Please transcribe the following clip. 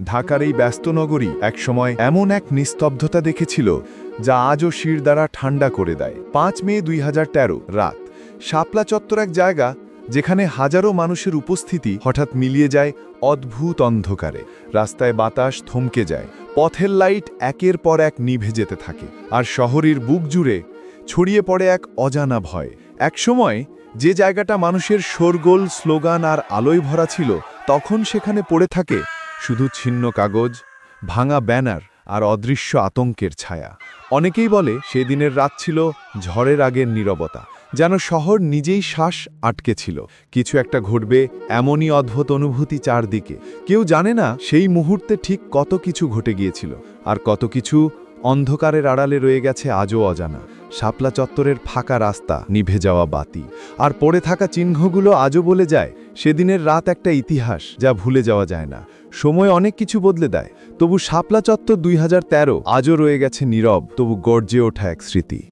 ঢাকার এই ব্যস্ত নগরী একসময় এমন এক নিস্তব্ধতা দেখেছিল যা আজও শির দ্বারা ঠান্ডা করে দেয়। ৫ মে ২০১৩ রাত, শাপলা চত্বর, এক জায়গা যেখানে হাজারো মানুষের উপস্থিতি হঠাৎ মিলিয়ে যায় অদ্ভুত অন্ধকারে। রাস্তায় বাতাস থমকে যায়, পথের লাইট একের পর এক নিভে যেতে থাকে, আর শহরের বুক জুড়ে ছড়িয়ে পড়ে এক অজানা ভয়। একসময় যে জায়গাটা মানুষের শোরগোল, স্লোগান আর আলোয় ভরা ছিল, তখন সেখানে পড়ে থাকে শুধু ছিন্ন কাগজ, ভাঙা ব্যানার আর অদৃশ্য আতঙ্কের ছায়া। অনেকেই বলে সেদিনের রাত ছিল ঝড়ের আগের নীরবতা, যেন শহর নিজেই শ্বাস আটকে ছিল। কিছু একটা ঘটবে, এমনই অদ্ভুত অনুভূতি চারদিকে। কেউ জানে না সেই মুহূর্তে ঠিক কত কিছু ঘটে গিয়েছিল, আর কত কিছু অন্ধকারের আড়ালে রয়ে গেছে আজও অজানা। শাপলা চত্বরের ফাঁকা রাস্তা, নিভে যাওয়া বাতি আর পড়ে থাকা চিহ্নগুলো আজও বলে যায় সেদিনের রাত একটা ইতিহাস যা ভুলে যাওয়া যায় না। সময় অনেক কিছু বদলে দেয়, তবু শাপলা চত্বর ২০১৩ আজও রয়ে গেছে নীরব, তবু গর্জে ওঠা এক স্মৃতি।